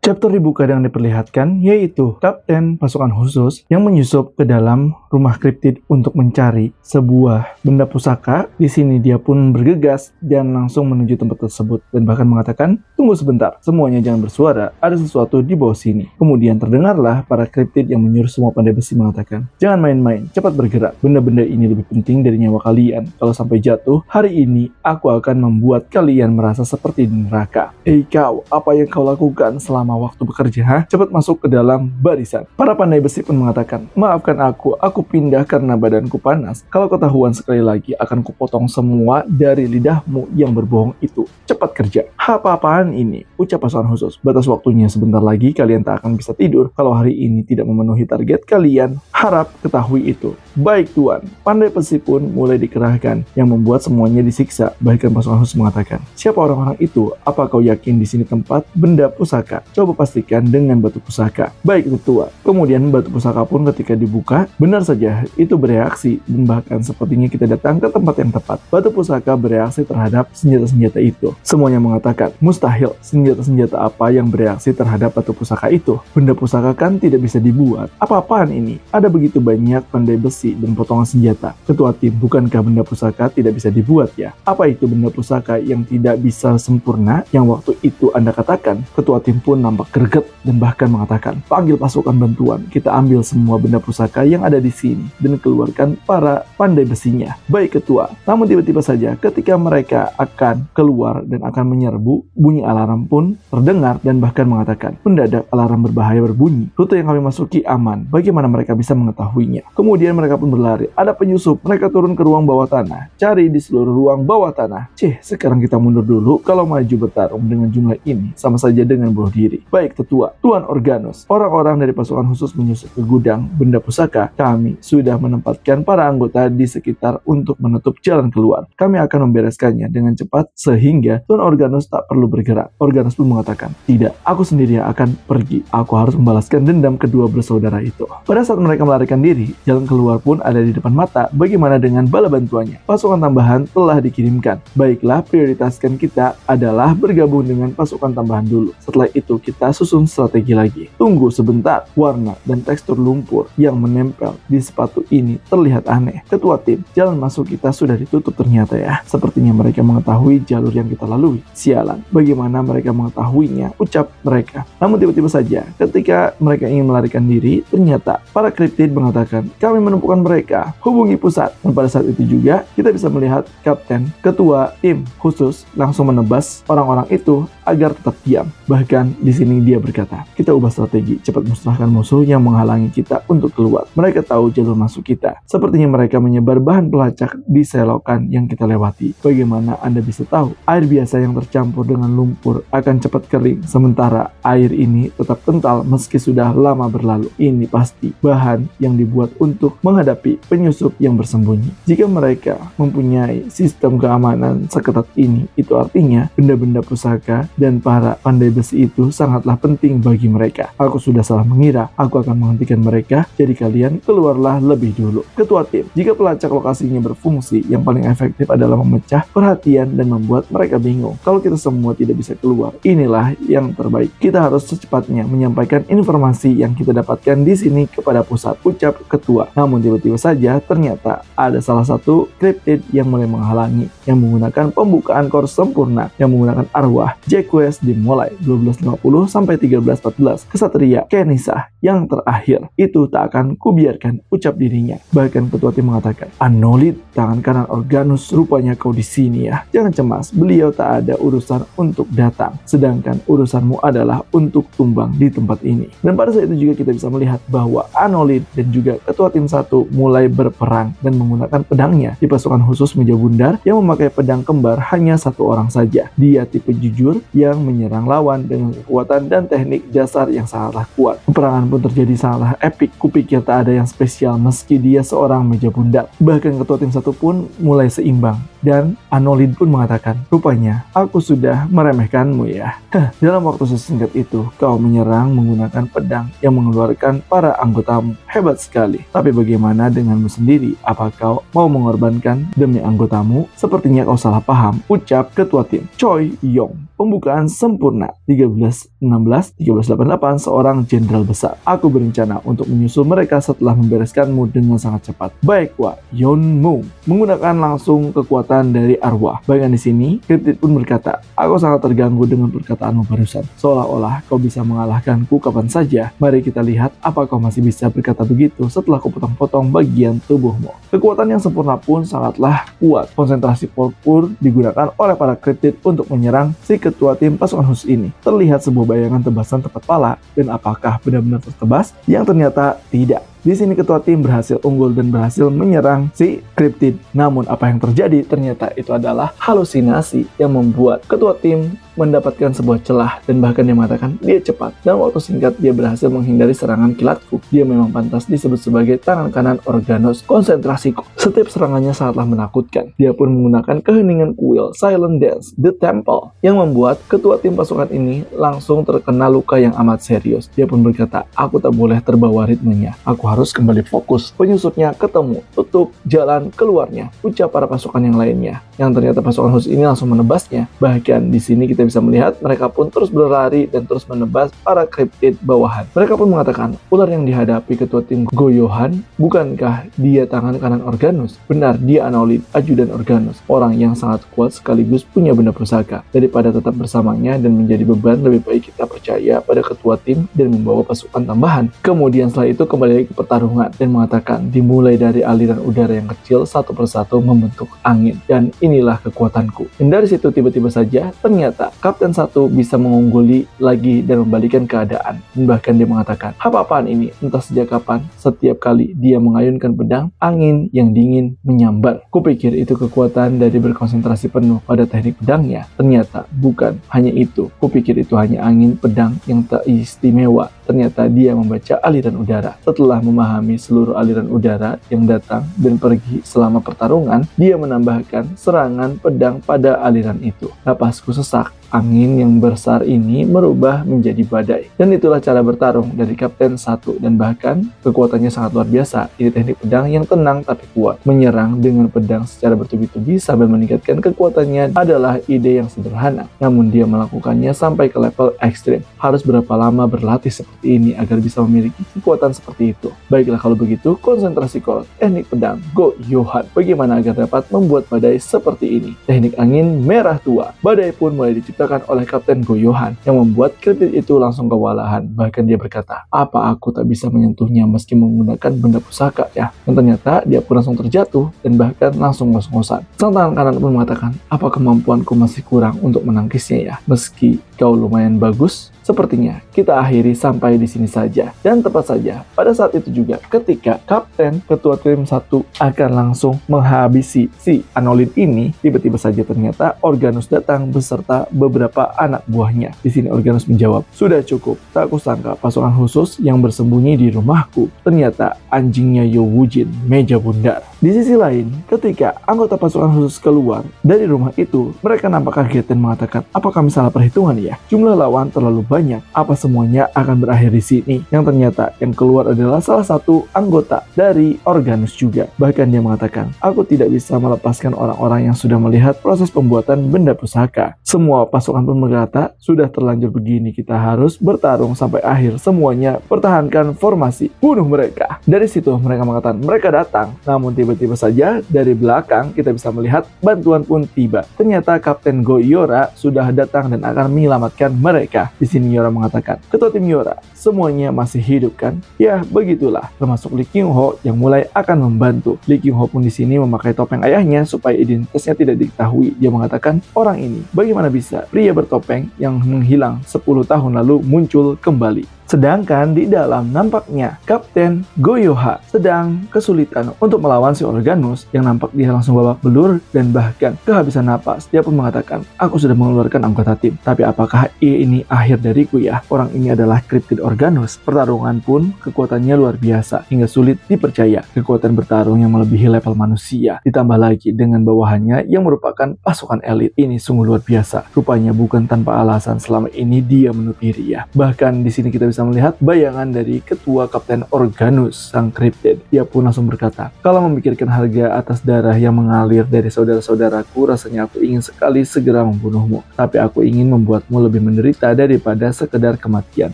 Chapter dibuka dengan diperlihatkan, yaitu kapten pasukan khusus yang menyusup ke dalam rumah kriptid untuk mencari sebuah benda pusaka. Di sini dia pun bergegas dan langsung menuju tempat tersebut dan bahkan mengatakan, "Tunggu sebentar, semuanya jangan bersuara, ada sesuatu di bawah sini." Kemudian terdengarlah para kriptid yang menyuruh semua pandai besi mengatakan, "Jangan main-main, cepat bergerak. Benda-benda ini lebih penting dari nyawa kalian. Kalau sampai jatuh, hari ini aku akan membuat kalian merasa seperti di neraka." Kau, apa yang kau lakukan selama waktu bekerja? Cepat masuk ke dalam barisan." Para pandai besi pun mengatakan, "Maafkan aku pindah karena badanku panas. Kalau ketahuan sekali lagi, akan kupotong semua dari lidahmu yang berbohong itu. Cepat kerja." "Apa-apaan ini?" ucap pasukan khusus. "Batas waktunya sebentar lagi, kalian tak akan bisa tidur. Kalau hari ini tidak memenuhi target kalian, harap ketahui itu." "Baik Tuan." Pandai besi pun mulai dikerahkan yang membuat semuanya disiksa. Bahkan pasukan khusus mengatakan, "Siapa orang-orang itu? Apa kau yakin di sini tempat benda pusaka? Coba pastikan dengan batu pusaka." "Baik Tetua." Kemudian batu pusaka pun ketika dibuka, benar saja itu bereaksi dan bahkan sepertinya kita datang ke tempat yang tepat. Batu pusaka bereaksi terhadap senjata-senjata itu. Semuanya mengatakan, "Mustahil, senjata-senjata apa yang bereaksi terhadap batu pusaka itu? Benda pusaka kan tidak bisa dibuat. Apa-apaan ini? Ada begitu banyak pandai besi dan potongan senjata. Ketua tim, bukankah benda pusaka tidak bisa dibuat ya? Apa itu benda pusaka yang tidak bisa sempurna yang waktu itu Anda katakan?" Ketua tim pun nampak greget dan bahkan mengatakan, "Panggil pasukan bantuan, kita ambil semua benda pusaka yang ada di sini dan keluarkan para pandai besinya." "Baik Ketua." Namun tiba-tiba saja ketika mereka akan keluar dan akan menyerbu, bunyi alarm pun terdengar dan bahkan mengatakan, "Mendadak alarm berbahaya berbunyi. Rute yang kami masuki aman. Bagaimana mereka bisa mengetahuinya?" Kemudian mereka pun berlari. "Ada penyusup." Mereka turun ke ruang bawah tanah. "Cari di seluruh ruang bawah tanah." Sekarang kita mundur dulu. Kalau maju bertarung dengan jumlah ini, sama saja dengan bunuh diri." "Baik Tetua." "Tuan Organus, orang-orang dari pasukan khusus menyusup ke gudang benda pusaka. Kami sudah menempatkan para anggota di sekitar untuk menutup jalan keluar. Kami akan membereskannya dengan cepat sehingga Tuan Organus tak perlu bergerak." Organus pun mengatakan, "Tidak, aku sendiri yang akan pergi. Aku harus membalaskan dendam kedua bersaudara itu." Pada saat mereka melarikan diri, jalan keluar pun ada di depan mata. Bagaimana dengan bala bantuannya? Pasukan tambahan telah dikirimkan. Baiklah, prioritaskan kita adalah bergabung dengan pasukan tambahan dulu. Setelah itu kita susun strategi lagi. Tunggu sebentar. Warna dan tekstur lumpur yang menempel di sepatu ini terlihat aneh. Ketua tim, jalan masuk kita sudah ditutup ternyata ya. Sepertinya mereka mengetahui jalur yang kita lalui. Sialan, bagaimana mereka mengetahuinya? Ucap mereka. Namun tiba-tiba saja ketika mereka ingin melarikan diri, ternyata para kriptid mengatakan, "Kami menemukan mereka. Hubungi pusat." Dan pada saat itu juga kita bisa melihat kapten ketua tim khusus langsung menebas orang-orang itu agar tetap diam. Bahkan di sini dia berkata, "Kita ubah strategi, cepat musnahkan musuh yang menghalangi kita untuk keluar. Mereka tahu jalur masuk kita. Sepertinya mereka menyebar bahan pelacak di selokan yang kita lewati. Bagaimana Anda bisa tahu? Air biasa yang tercampur dengan lumpur akan cepat kering, sementara air ini tetap kental meski sudah lama berlalu. Ini pasti bahan yang dibuat untuk menghadapi penyusup yang bersembunyi. Jika mereka mempunyai sistem keamanan seketat ini, itu artinya benda-benda pusaka dan para pandai besi itu sangatlah penting bagi mereka. Aku sudah salah mengira. Aku akan menghentikan mereka, jadi kalian keluarlah lebih dulu." Ketua tim, jika pelacak lokasinya berfungsi, yang paling efektif adalah memecah perhatian dan membuat mereka bingung. Kalau kita semua tidak bisa keluar, inilah yang terbaik. Kita harus secepatnya menyampaikan informasi yang kita dapatkan di sini kepada pusat, ucap ketua. Namun tiba-tiba saja ternyata ada salah satu kriptid yang mulai menghalangi, yang menggunakan pembukaan kor sempurna, yang menggunakan arwah. Quest dimulai 12.50 sampai 13.14. Kesatria Kenisah yang terakhir itu tak akan kubiarkan, ucap dirinya. Bahkan ketua tim mengatakan, "Anolid, tangan kanan Organus, rupanya kau di sini ya. Jangan cemas, beliau tak ada urusan untuk datang. Sedangkan urusanmu adalah untuk tumbang di tempat ini." Dan pada saat itu juga kita bisa melihat bahwa Anolid dan juga ketua tim 1 mulai berperang dan menggunakan pedangnya di pasukan khusus meja bundar yang memakai pedang kembar hanya satu orang saja. Dia tipe jujur yang menyerang lawan dengan kekuatan dan teknik dasar yang sangatlah kuat. Peperangan pun terjadi sangatlah epik. Kupikir tak ada yang spesial meski dia seorang meja bundar. Bahkan ketua tim 1 pun mulai seimbang. Dan Anolid pun mengatakan, "Rupanya aku sudah meremehkanmu ya. Dalam waktu sesingkat itu kau menyerang menggunakan pedang yang mengeluarkan para anggotamu. Hebat sekali. Tapi bagaimana denganmu sendiri? Apa kau mau mengorbankan demi anggotamu? Sepertinya kau salah paham," ucap ketua tim Choi Yong. pembukaan sempurna. 1316, 1388, seorang jenderal besar. Aku berencana untuk menyusul mereka setelah membereskanmu dengan sangat cepat. Baik, Wa Yonmu. Menggunakan langsung kekuatan dari arwah. Bahkan di sini, Cryptid pun berkata, aku sangat terganggu dengan perkataanmu barusan. Seolah-olah kau bisa mengalahkanku kapan saja. Mari kita lihat apa kau masih bisa berkata begitu setelah kau potong-potong bagian tubuhmu. Kekuatan yang sempurna pun sangatlah kuat. Konsentrasi purpur digunakan oleh para Cryptid untuk menyerang si ketua tim pasukan khusus ini. Terlihat sebuah bayangan tebasan tepat pala, dan apakah benar-benar tertebas? Yang ternyata tidak. Di sini ketua tim berhasil unggul dan berhasil menyerang si Cryptid. Namun apa yang terjadi ternyata itu adalah halusinasi yang membuat ketua tim mendapatkan sebuah celah, dan bahkan dia mengatakan dia cepat. Dalam waktu singkat dia berhasil menghindari serangan kilatku. Dia memang pantas disebut sebagai tangan kanan Organos konsentrasiku. Setiap serangannya sangatlah menakutkan. Dia pun menggunakan keheningan kuil Silent Dance The Temple yang membuat ketua tim pasukan ini langsung terkena luka yang amat serius. Dia pun berkata, aku tak boleh terbawa ritmenya. Aku harus kembali fokus. Penyusupnya ketemu, tutup jalan keluarnya. Ucap para pasukan yang lainnya. Yang ternyata pasukan khusus ini langsung menebasnya. Bahkan di sini kita bisa melihat mereka pun terus berlari dan terus menebas para Cryptid bawahan. Mereka pun mengatakan, ular yang dihadapi ketua tim Goyohan, bukankah dia tangan kanan Organos? Benar, dia Anolin, ajudan Organos. Orang yang sangat kuat sekaligus punya benda pusaka. Daripada tetap bersamanya dan menjadi beban, lebih baik kita percaya pada ketua tim dan membawa pasukan tambahan. Kemudian setelah itu kembali lagi ke pertarungan dan mengatakan, dimulai dari aliran udara yang kecil satu persatu membentuk angin. Dan inilah kekuatanku. Dan dari situ tiba-tiba saja ternyata Kapten 1 bisa mengungguli lagi dan membalikan keadaan. Dan bahkan dia mengatakan, apa-apaan ini? Entah sejak kapan, setiap kali dia mengayunkan pedang, angin yang dingin menyambar. Kupikir itu kekuatan dari berkonsentrasi penuh pada teknik pedangnya. Ternyata bukan hanya itu. Kupikir itu hanya angin pedang yang tak istimewa. Ternyata dia membaca aliran udara. Setelah memahami seluruh aliran udara yang datang dan pergi selama pertarungan, dia menambahkan serangan pedang pada aliran itu. Napasku sesak. Angin yang besar ini merubah menjadi badai. Dan itulah cara bertarung dari Kapten 1, dan bahkan kekuatannya sangat luar biasa. Ini teknik pedang yang tenang tapi kuat. Menyerang dengan pedang secara bertubi-tubi sambil meningkatkan kekuatannya adalah ide yang sederhana. Namun dia melakukannya sampai ke level ekstrim. Harus berapa lama berlatih seperti ini agar bisa memiliki kekuatan seperti itu? Baiklah kalau begitu, konsentrasi core teknik pedang Goyohan. Bagaimana agar dapat membuat badai seperti ini? Teknik angin merah tua. Badai pun mulai diciptakan oleh Kapten Goyohan yang membuat Cryptid itu langsung kewalahan. Bahkan dia berkata, apa aku tak bisa menyentuhnya meski menggunakan benda pusaka ya? Dan ternyata dia pun langsung terjatuh dan bahkan langsung ngos-ngosan. Sang tangan kanan pun mengatakan, apa kemampuanku masih kurang untuk menangkisnya ya? Meski kau lumayan bagus, sepertinya kita akhiri sampai di sini saja. Dan tepat saja, pada saat itu juga ketika Kapten ketua tim 1 akan langsung menghabisi si Anolin ini, tiba-tiba saja ternyata Organos datang beserta beberapa anak buahnya. Di sini Organos menjawab, sudah cukup. Tak kusangka pasukan khusus yang bersembunyi di rumahku. Ternyata anjingnya Yowujin, meja bundar. Di sisi lain, ketika anggota pasukan khusus keluar dari rumah itu, mereka nampak kaget dan mengatakan, apa kami salah perhitungan ya? Jumlah lawan terlalu banyak. Apa semuanya akan berakhir di sini? Yang ternyata yang keluar adalah salah satu anggota dari Organos juga. Bahkan dia mengatakan, aku tidak bisa melepaskan orang-orang yang sudah melihat proses pembuatan benda pusaka. Semua pasukan pun berkata, sudah terlanjur begini, kita harus bertarung sampai akhir. Semuanya pertahankan formasi, bunuh mereka. Dari situ mereka mengatakan, mereka datang. Namun tiba-tiba saja dari belakang kita bisa melihat bantuan pun tiba. Ternyata Kapten Goyora sudah datang dan akan menyelamatkan mereka. Di sini Yora mengatakan, ketua tim Yora, semuanya masih hidup kan? Ya, begitulah. Termasuk Lee Kyung-ho yang mulai akan membantu. Lee Kyung-ho pun di sini memakai topeng ayahnya supaya identitasnya tidak diketahui. Dia mengatakan, orang ini bagaimana bisa pria bertopeng yang menghilang 10 tahun lalu muncul kembali. Sedangkan di dalam nampaknya Kapten Goyoha sedang kesulitan untuk melawan si Organos yang nampak dia langsung babak belur dan bahkan kehabisan napas. Dia pun mengatakan, aku sudah mengeluarkan anggota tim. Tapi apakah ini akhir dariku ya? Orang ini adalah Cryptid Organos. Pertarungan pun kekuatannya luar biasa hingga sulit dipercaya. Kekuatan bertarung yang melebihi level manusia. Ditambah lagi dengan bawahannya yang merupakan pasukan elit. Ini sungguh luar biasa. Rupanya bukan tanpa alasan selama ini dia menutupi Ria. Bahkan di sini kita bisa bisa melihat bayangan dari ketua Kapten Organus, sang Cryptid. Dia pun langsung berkata, kalau memikirkan harga atas darah yang mengalir dari saudara-saudaraku, rasanya aku ingin sekali segera membunuhmu. Tapi aku ingin membuatmu lebih menderita daripada sekedar kematian.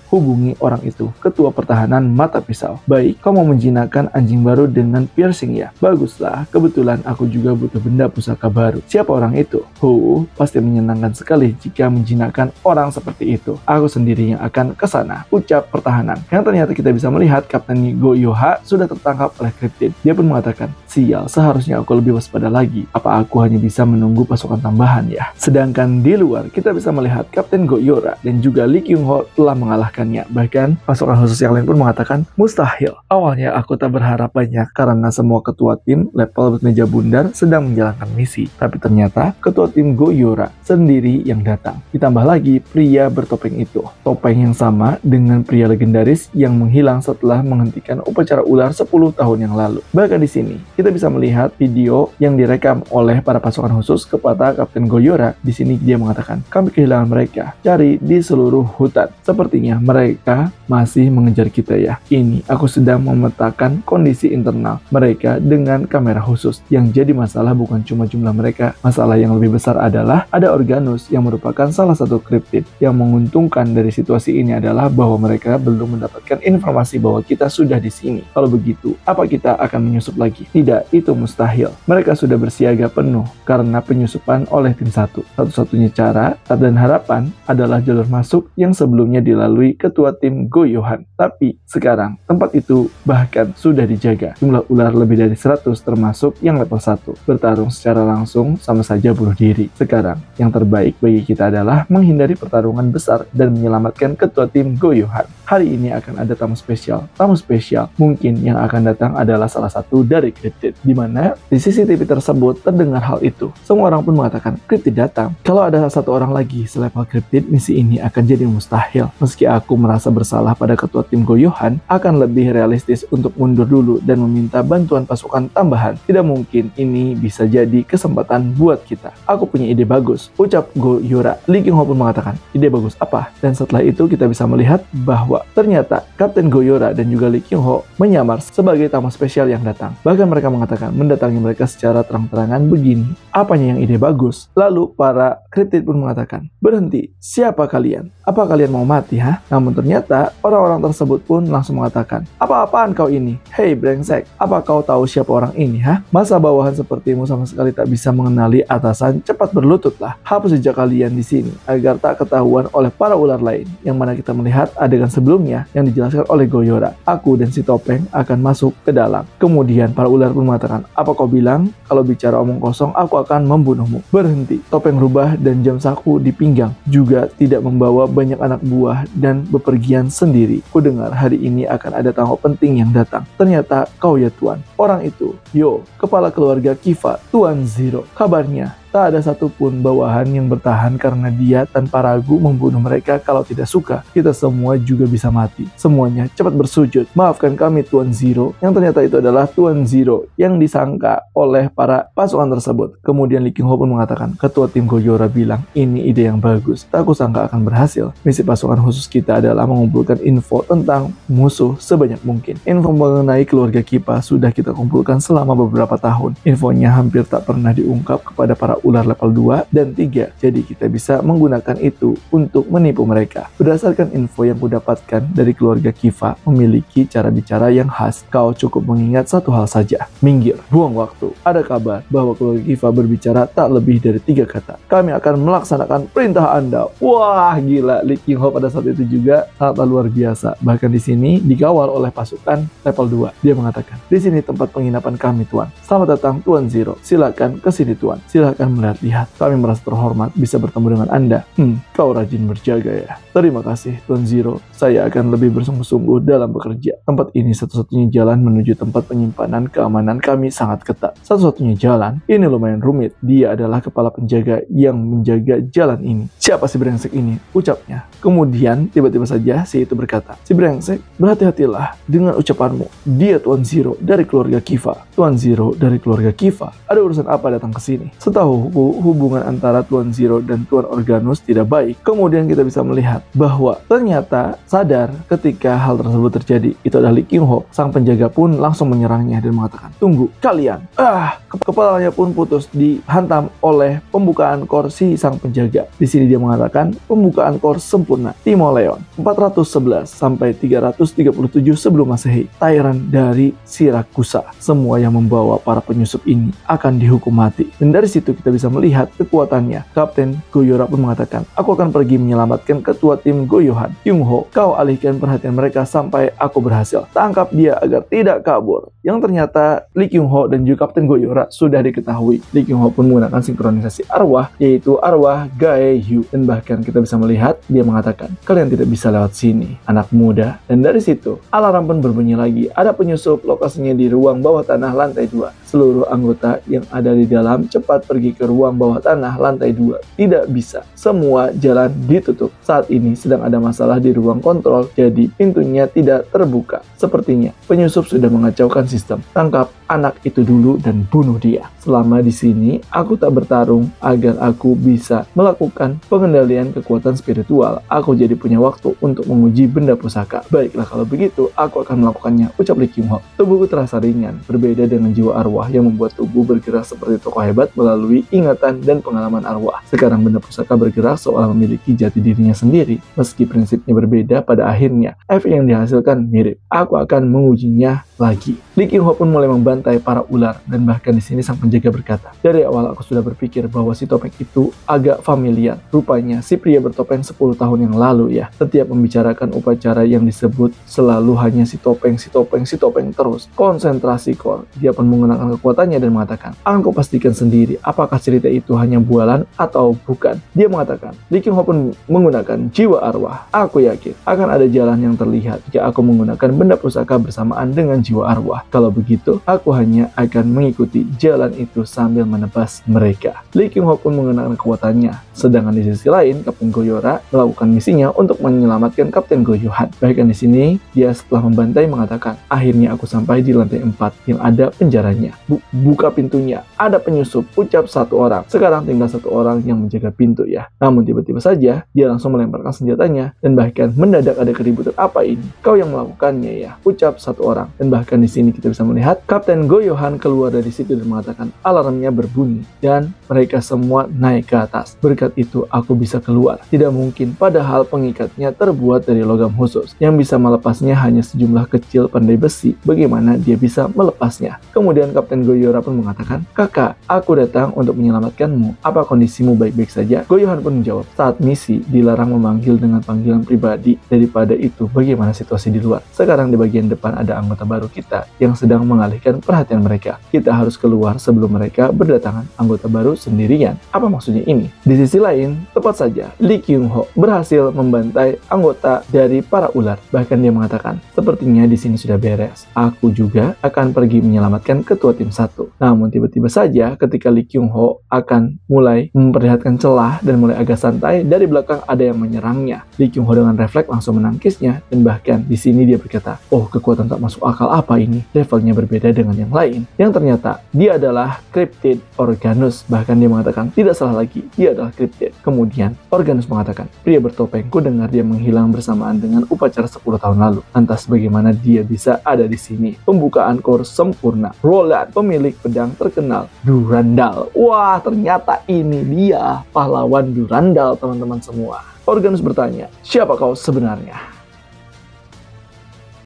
Hubungi orang itu, ketua pertahanan mata pisau. Baik, kau mau menjinakkan anjing baru dengan piercing ya? Baguslah, kebetulan aku juga butuh benda pusaka baru. Siapa orang itu? Pasti menyenangkan sekali jika menjinakkan orang seperti itu. Aku sendiri yang akan ke sana, ucap pertahanan. Yang ternyata kita bisa melihat Kapten Go-Yoha sudah tertangkap oleh Cryptid. Dia pun mengatakan, sial, seharusnya aku lebih waspada lagi. Apa aku hanya bisa menunggu pasukan tambahan ya? Sedangkan di luar, kita bisa melihat Kapten Go-Yora dan juga Lee Kyung-ho telah mengalahkannya. Bahkan, pasukan khusus yang lain pun mengatakan, mustahil. Awalnya aku tak berharap banyak karena semua ketua tim level bermeja bundar sedang menjalankan misi. Tapi ternyata, ketua tim Go-Yora sendiri yang datang. Ditambah lagi, pria bertopeng itu. Topeng yang sama dengan pria legendaris yang menghilang setelah menghentikan upacara ular 10 tahun yang lalu. Bahkan di sini, kita bisa melihat video yang direkam oleh para pasukan khusus kepada Kapten Go-Yora. Di sini dia mengatakan, kami kehilangan mereka. Cari di seluruh hutan. Sepertinya mereka masih mengejar kita ya. Ini aku sedang memetakan kondisi internal mereka dengan kamera khusus. Yang jadi masalah bukan cuma jumlah mereka. Masalah yang lebih besar adalah ada Organus yang merupakan salah satu Cryptid. Yang menguntungkan dari situasi ini adalah bahwa mereka belum mendapatkan informasi bahwa kita sudah di sini. Kalau begitu, apa kita akan menyusup lagi? Tidak, itu mustahil. Mereka sudah bersiaga penuh karena penyusupan oleh tim 1. Satu-satunya cara dan harapan adalah jalur masuk yang sebelumnya dilalui ketua tim Go-Yohan. Tapi sekarang, tempat itu bahkan sudah dijaga. Jumlah ular lebih dari 100 termasuk yang level 1. Bertarung secara langsung sama saja bunuh diri. Sekarang, yang terbaik bagi kita adalah menghindari pertarungan besar dan menyelamatkan ketua tim Go-Yohan. Hari ini akan ada tamu spesial. Tamu spesial mungkin yang akan datang adalah salah satu dari Cryptid. Di mana di CCTV tersebut terdengar hal itu. Semua orang pun mengatakan Cryptid datang. Kalau ada satu orang lagi selevel Cryptid, misi ini akan jadi mustahil. Meski aku merasa bersalah pada ketua tim Go-Yohan, akan lebih realistis untuk mundur dulu dan meminta bantuan pasukan tambahan. Tidak mungkin ini bisa jadi kesempatan buat kita. Aku punya ide bagus, ucap Go-Yora. Lee Kyung-ho pun mengatakan, ide bagus apa? Dan setelah itu kita bisa melihat bahwa ternyata Kapten Go-Yora dan juga Lee Kyung-ho menyamar sebagai tamu spesial yang datang. Bahkan mereka mengatakan mendatangi mereka secara terang-terangan begini. Apanya yang ide bagus? Lalu para Cryptid pun mengatakan, berhenti, siapa kalian? Apa kalian mau mati, ha? Namun ternyata orang-orang tersebut pun langsung mengatakan, apa-apaan kau ini? Hei brengsek, apa kau tahu siapa orang ini, ha? Masa bawahan sepertimu sama sekali tak bisa mengenali atasan, cepat berlututlah. Hapus jejak kalian di sini agar tak ketahuan oleh para ular lain. Yang mana kita melihat adegan sebelumnya yang dijelaskan oleh Go-Yora. Aku dan si topeng akan masuk ke dalam. Kemudian para ular pun mengatakan, apa kau bilang? Kalau bicara omong kosong, aku akan membunuhmu. Berhenti. Topeng rubah dan jam saku di pinggang. Juga tidak membawa banyak anak buah dan bepergian sendiri. Ku dengar hari ini akan ada tamu penting yang datang. Ternyata kau ya Tuan. Orang itu, Yo, kepala keluarga Kiva, Tuan Zero. Kabarnya, tak ada satupun bawahan yang bertahan karena dia tanpa ragu membunuh mereka kalau tidak suka. Kita semua juga bisa mati. Semuanya cepat bersujud. Maafkan kami Tuan Zero. Yang ternyata itu adalah Tuan Zero yang disangka oleh para pasukan tersebut. Kemudian Lee Kyung-ho pun mengatakan, ketua tim Go-Yora bilang, ini ide yang bagus. Tak kusangka akan berhasil. Misi pasukan khusus kita adalah mengumpulkan info tentang musuh sebanyak mungkin. Info mengenai keluarga Kiva sudah kita kumpulkan selama beberapa tahun. Infonya hampir tak pernah diungkap kepada para ular level 2 dan 3. Jadi kita bisa menggunakan itu untuk menipu mereka. Berdasarkan info yang kudapatkan dari keluarga Kiva memiliki cara bicara yang khas. Kau cukup mengingat satu hal saja. Minggir, buang waktu. Ada kabar bahwa keluarga Kiva berbicara tak lebih dari 3 kata. Kami akan melaksanakan perintah Anda. Wah, gila. Lee Kyung-ho pada saat itu juga sangat luar biasa. Bahkan di sini dikawal oleh pasukan level 2. Dia mengatakan, di sini tempat penginapan kami, Tuan. Selamat datang Tuan Zero. Silakan ke sini, Tuan. Silakan melihat-lihat. Kami merasa terhormat bisa bertemu dengan Anda. Kau rajin berjaga ya. Terima kasih Tuan Zero. Saya akan lebih bersungguh-sungguh dalam bekerja. Tempat ini satu-satunya jalan menuju tempat penyimpanan keamanan kami sangat ketat. Satu-satunya jalan, ini lumayan rumit. Dia adalah kepala penjaga yang menjaga jalan ini. Siapa si brengsek ini? Ucapnya. Kemudian tiba-tiba saja si itu berkata, si brengsek, berhati-hatilah dengan ucapanmu. Dia Tuan Zero dari keluarga Kiva. Tuan Zero dari keluarga Kiva. Ada urusan apa datang ke sini? Setahu menurutku hubungan antara Tuan Zero dan Tuan Organus tidak baik. Kemudian kita bisa melihat bahwa ternyata sadar ketika hal tersebut terjadi itu adalah Lee Kyung Ho. Sang penjaga pun langsung menyerangnya dan mengatakan, "Tunggu, kalian!" Kepalanya pun putus dihantam oleh pembukaan core si sang penjaga. Di sini dia mengatakan pembukaan core sempurna Timoleon 411 sampai 337 sebelum Masehi. Tyrant dari Siracusa. Semua yang membawa para penyusup ini akan dihukum mati. Dan dari situ kita bisa melihat kekuatannya. Kapten Goyora pun mengatakan, "Aku akan pergi menyelamatkan ketua tim Goyohan, Kyung Ho. Kau alihkan perhatian mereka sampai aku berhasil. Tangkap dia agar tidak kabur." Yang ternyata Lee Kyung Ho dan juga Kapten Goyora sudah diketahui. Lee Kyung Ho pun menggunakan sinkronisasi arwah, yaitu arwah Gaeyu. Dan bahkan kita bisa melihat dia mengatakan, "Kalian tidak bisa lewat sini, anak muda." Dan dari situ alarm pun berbunyi lagi. Ada penyusup, lokasinya di ruang bawah tanah lantai 2. Seluruh anggota yang ada di dalam cepat pergi ke ruang bawah tanah lantai 2. Tidak bisa. Semua jalan ditutup. Saat ini sedang ada masalah di ruang kontrol, jadi pintunya tidak terbuka. Sepertinya penyusup sudah mengacaukan sistem. Tangkap anak itu dulu dan bunuh dia. Selama di sini, aku tak bertarung agar aku bisa melakukan pengendalian kekuatan spiritual. Aku jadi punya waktu untuk menguji benda pusaka. Baiklah kalau begitu, aku akan melakukannya, ucap Lee Kyung Ho. Tubuhku terasa ringan, berbeda dengan jiwa arwah yang membuat tubuh bergerak seperti tokoh hebat melalui ingatan dan pengalaman arwah. Sekarang benda pusaka bergerak seolah memiliki jati dirinya sendiri. Meski prinsipnya berbeda, pada akhirnya efek yang dihasilkan mirip. Aku akan mengujinya lagi. Lee Kyung Ho pun mulai membantai para ular, dan bahkan di sini sang penjaga berkata, "Dari awal aku sudah berpikir bahwa si topeng itu agak familiar. Rupanya si pria bertopeng 10 tahun yang lalu ya. Setiap membicarakan upacara yang disebut selalu hanya si topeng terus. Konsentrasi core." Dia pun menggunakan kekuatannya dan mengatakan, "Akan kau pastikan sendiri apakah cerita itu hanya bualan atau bukan." Dia mengatakan, Lee Kyung Ho pun menggunakan jiwa arwah. "Aku yakin akan ada jalan yang terlihat jika aku menggunakan benda pusaka bersamaan dengan jiwa arwah. Kalau begitu, aku hanya akan mengikuti jalan itu sambil menebas mereka." Lee Kyung Ho pun menggunakan kekuatannya. Sedangkan di sisi lain, Kapten Goyora melakukan misinya untuk menyelamatkan Kapten Goyohan. Bahkan di sini, dia setelah membantai mengatakan, "Akhirnya aku sampai di lantai 4 yang ada penjaranya. Buka pintunya. Ada penyusup," ucap satu orang. Sekarang tinggal satu orang yang menjaga pintu ya. Namun tiba-tiba saja, dia langsung melemparkan senjatanya dan bahkan mendadak ada keributan. "Apa ini? Kau yang melakukannya ya," ucap satu orang. Dan bahkan di sini kita bisa melihat Kapten Goyohan keluar dari situ dan mengatakan alarmnya berbunyi dan mereka semua naik ke atas. "Berkat itu aku bisa keluar. Tidak mungkin, padahal pengikatnya terbuat dari logam khusus. Yang bisa melepasnya hanya sejumlah kecil pandai besi. Bagaimana dia bisa melepasnya?" Kemudian Kapten Goyora pun mengatakan, "Kakak, aku datang untuk menyelamatkanmu. Apa kondisimu baik-baik saja?" Goyohan pun menjawab, "Saat misi dilarang memanggil dengan panggilan pribadi. Daripada itu, bagaimana situasi di luar? Sekarang di bagian depan ada anggota baru kita yang sedang mengalihkan perhatian mereka. Kita harus keluar sebelum mereka berdatangan. Anggota baru sendirian. Apa maksudnya ini?" Di sisi lain, tepat saja Lee Kyung Ho berhasil membantai anggota dari para ular. Bahkan dia mengatakan, "Sepertinya di sini sudah beres. Aku juga akan pergi menyelamatkan ketua tim 1. Namun tiba-tiba saja ketika Lee Kyung Ho akan mulai memperlihatkan celah dan mulai agak santai, dari belakang ada yang menyerangnya. Lee Kyung Ho dengan refleks langsung menangkisnya dan bahkan di sini dia berkata, "Oh, kekuatan tak masuk akal apa ini? Levelnya berbeda dengan yang lain." Yang ternyata dia adalah Cryptid Organus. Bahkan dia mengatakan tidak salah lagi, dia adalah Cryptid. Kemudian Organus mengatakan, "Pria bertopeng, ku dengar dia menghilang bersamaan dengan upacara 10 tahun lalu. Lantas bagaimana dia bisa ada di sini?" Pembukaan core sempurna. Roland, pemilik pedang terkenal, Durandal. Wah, ternyata ini dia pahlawan Durandal, teman-teman semua. Organus bertanya, "Siapa kau sebenarnya?"